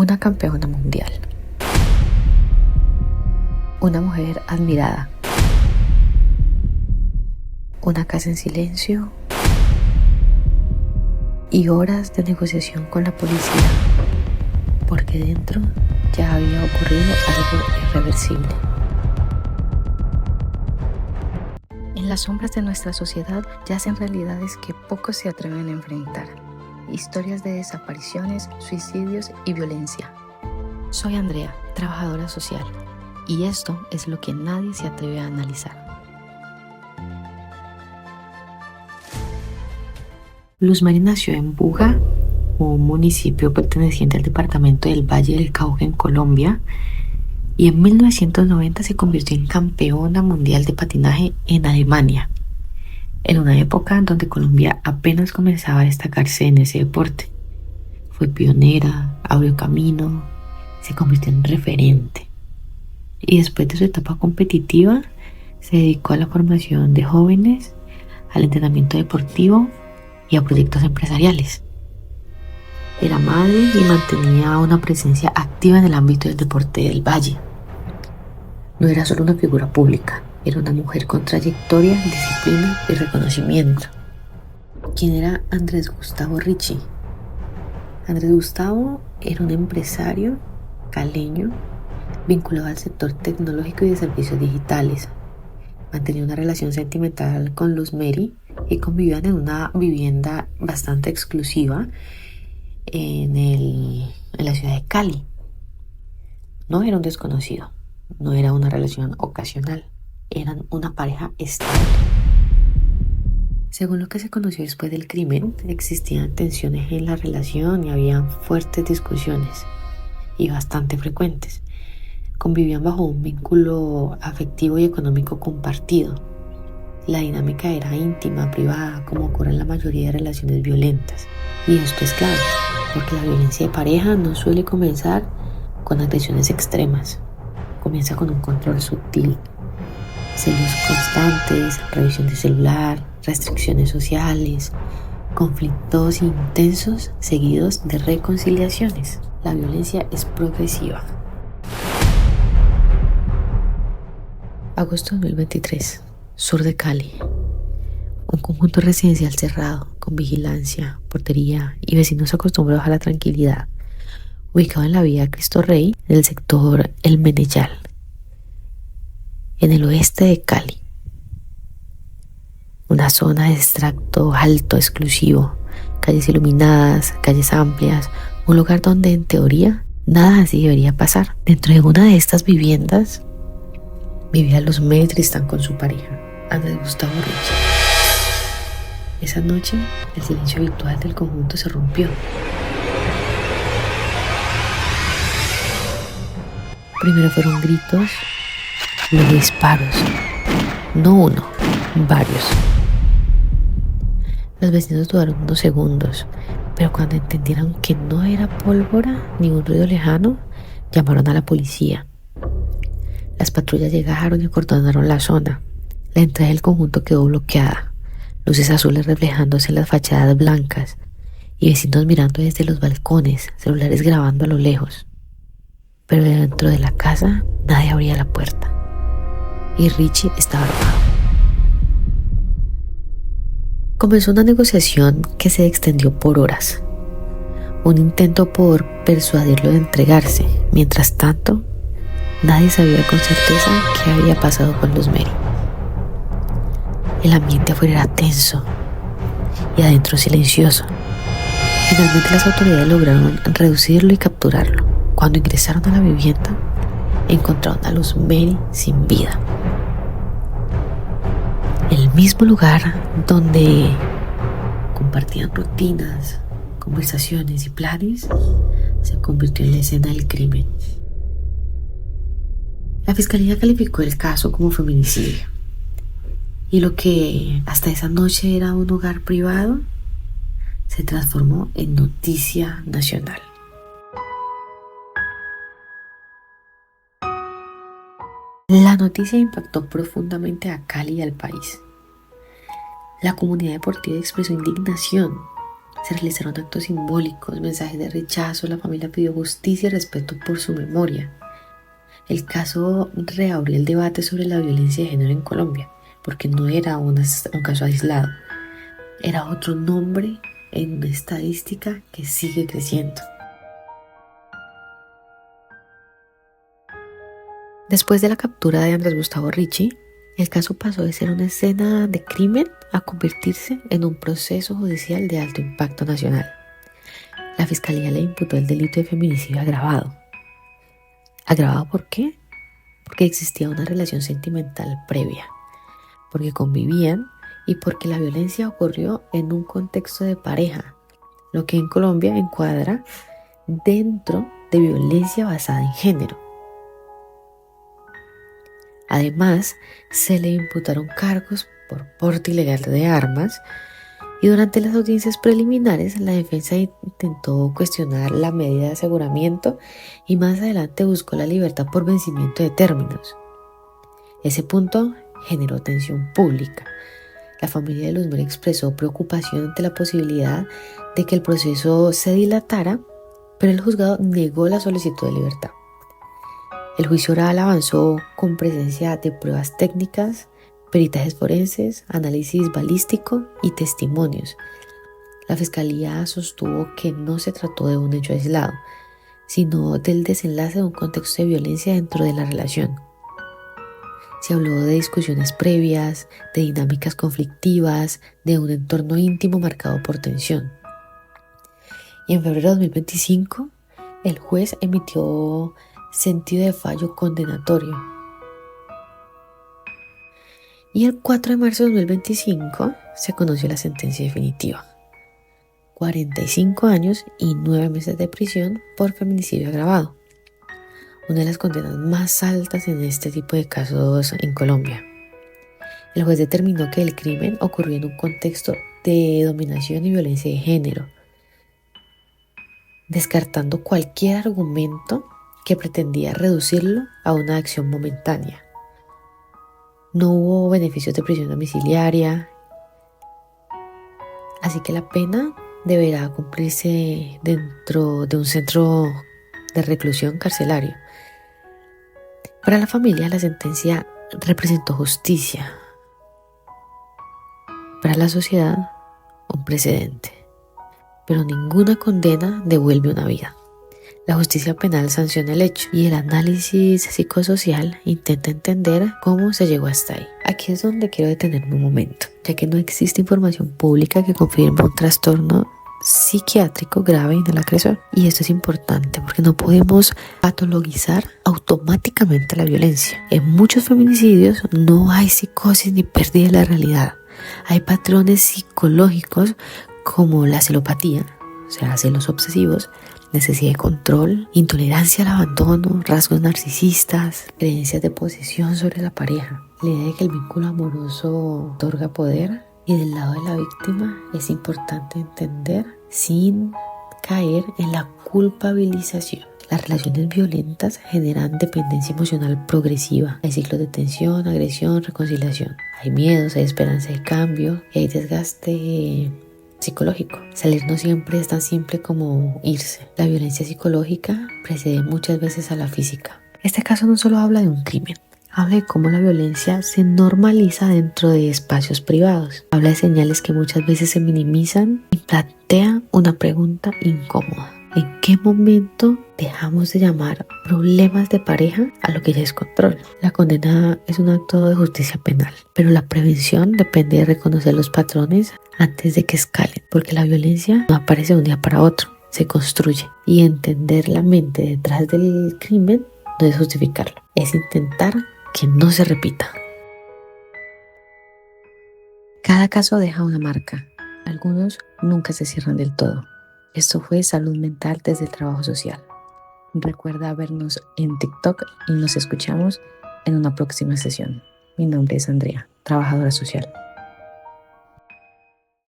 una campeona mundial, una mujer admirada, una casa en silencio y horas de negociación con la policía, porque dentro ya había ocurrido algo irreversible. En las sombras de nuestra sociedad yacen realidades que pocos se atreven a enfrentar. Historias de desapariciones, suicidios y violencia. Soy Andrea, trabajadora social, y esto es lo que nadie se atreve a analizar. Luz Mary nació en Buga, un municipio perteneciente al departamento del Valle del Cauca en Colombia, y en 1990 se convirtió en campeona mundial de patinaje en Alemania, en una época donde Colombia apenas comenzaba a destacarse en ese deporte. Fue pionera, abrió camino, se convirtió en referente. Y después de su etapa competitiva, se dedicó a la formación de jóvenes, al entrenamiento deportivo y a proyectos empresariales. Era madre y mantenía una presencia activa en el ámbito del deporte del Valle. No era solo una figura pública, era una mujer con trayectoria, disciplina y reconocimiento. ¿Quién era Andrés Gustavo Ricci? Andrés Gustavo era un empresario caleño vinculado al sector tecnológico y de servicios digitales. Mantenía una relación sentimental con Luz Mary y convivían en una vivienda bastante exclusiva en la ciudad de Cali. No era un desconocido, no era una relación ocasional, eran una pareja estable. Según lo que se conoció después del crimen, existían tensiones en la relación y habían fuertes discusiones, y bastante frecuentes. Convivían bajo un vínculo afectivo y económico compartido. La dinámica era íntima, privada, como ocurre en la mayoría de relaciones violentas. Y esto es clave, porque la violencia de pareja no suele comenzar con agresiones extremas. Comienza con un control sutil, celos constantes, revisión de celular, restricciones sociales, conflictos intensos seguidos de reconciliaciones. La violencia es progresiva. Agosto de 2023, sur de Cali. Un conjunto residencial cerrado, con vigilancia, portería y vecinos acostumbrados a la tranquilidad, ubicado en la vía Cristo Rey, en el sector El Meneyal, en el oeste de Cali. Una zona de extracto alto, exclusivo, calles iluminadas, calles amplias, un lugar donde en teoría nada así debería pasar. Dentro de una de estas viviendas vivía Luz Mary Tristán con su pareja, Andrés Gustavo Ricci. Esa noche, el silencio habitual del conjunto se rompió. Primero fueron gritos, luego disparos. No uno, varios. Los vecinos dudaron unos segundos, pero cuando entendieron que no era pólvora ni un ruido lejano, llamaron a la policía. Las patrullas llegaron y acordonaron la zona. La entrada del conjunto quedó bloqueada, luces azules reflejándose en las fachadas blancas y vecinos mirando desde los balcones, celulares grabando a lo lejos. Pero dentro de la casa nadie abría la puerta y Ricci estaba armado. Comenzó una negociación que se extendió por horas, un intento por persuadirlo de entregarse. Mientras tanto, nadie sabía con certeza qué había pasado con Luz Mary. El ambiente afuera era tenso y adentro silencioso. Finalmente las autoridades lograron reducirlo y capturarlo. Cuando ingresaron a la vivienda, encontraron a Luz Mary sin vida. El mismo lugar donde compartían rutinas, conversaciones y planes se convirtió en la escena del crimen. La fiscalía calificó el caso como feminicidio y lo que hasta esa noche era un hogar privado se transformó en noticia nacional. La noticia impactó profundamente a Cali y al país. La comunidad deportiva expresó indignación, Se realizaron actos simbólicos, mensajes de rechazo, la familia pidió justicia y respeto por su memoria. El caso reabrió el debate sobre la violencia de género en Colombia, porque no era un caso aislado, era otro nombre en una estadística que sigue creciendo. Después de la captura de Andrés Gustavo Ricci, el caso pasó de ser una escena de crimen a convertirse en un proceso judicial de alto impacto nacional. La fiscalía le imputó el delito de feminicidio agravado. ¿Agravado por qué? Porque existía una relación sentimental previa, porque convivían y porque la violencia ocurrió en un contexto de pareja, lo que en Colombia encuadra dentro de violencia basada en género. Además, se le imputaron cargos por porte ilegal de armas y durante las audiencias preliminares la defensa intentó cuestionar la medida de aseguramiento y más adelante buscó la libertad por vencimiento de términos. Ese punto generó tensión pública. La familia de Luzmera expresó preocupación ante la posibilidad de que el proceso se dilatara, pero el juzgado negó la solicitud de libertad. El juicio oral avanzó con presencia de pruebas técnicas, peritajes forenses, análisis balístico y testimonios. La fiscalía sostuvo que no se trató de un hecho aislado, sino del desenlace de un contexto de violencia dentro de la relación. Se habló de discusiones previas, de dinámicas conflictivas, de un entorno íntimo marcado por tensión. Y en febrero de 2025, el juez emitió sentido de fallo condenatorio. Y el 4 de marzo de 2025 se conoció la sentencia definitiva. 45 años y 9 meses de prisión por feminicidio agravado. Una de las condenas más altas en este tipo de casos en Colombia. El juez determinó que el crimen ocurrió en un contexto de dominación y violencia de género, descartando cualquier argumento que pretendía reducirlo a una acción momentánea. No hubo beneficios de prisión domiciliaria, así que la pena deberá cumplirse dentro de un centro de reclusión carcelario. Para la familia, la sentencia representó justicia. Para la sociedad, un precedente. Pero ninguna condena devuelve una vida. La justicia penal sanciona el hecho y el análisis psicosocial intenta entender cómo se llegó hasta ahí. Aquí es donde quiero detenerme un momento, ya que no existe información pública que confirme un trastorno psiquiátrico grave en el agresor. Y esto es importante porque no podemos patologizar automáticamente la violencia. En muchos feminicidios no hay psicosis ni pérdida de la realidad. Hay patrones psicológicos como la celopatía, o sea, celos obsesivos, necesidad de control, intolerancia al abandono, rasgos narcisistas, creencias de posesión sobre la pareja. La idea de que el vínculo amoroso otorga poder, y del lado de la víctima es importante entender sin caer en la culpabilización. Las relaciones violentas generan dependencia emocional progresiva. Hay ciclos de tensión, agresión, reconciliación. Hay miedos, hay esperanza de cambio y hay desgaste psicológico. Salir no siempre es tan simple como irse. La violencia psicológica precede muchas veces a la física. Este caso no solo habla de un crimen, habla de cómo la violencia se normaliza dentro de espacios privados. Habla de señales que muchas veces se minimizan y plantea una pregunta incómoda. ¿En qué momento dejamos de llamar problemas de pareja a lo que ya es control? La condena es un acto de justicia penal, pero la prevención depende de reconocer los patrones antes de que escalen, porque la violencia no aparece de un día para otro, se construye. Y entender la mente detrás del crimen no es justificarlo, es intentar que no se repita. Cada caso deja una marca, algunos nunca se cierran del todo. Esto fue Salud Mental desde el Trabajo Social. Recuerda vernos en TikTok y nos escuchamos en una próxima sesión. Mi nombre es Andrea, trabajadora social.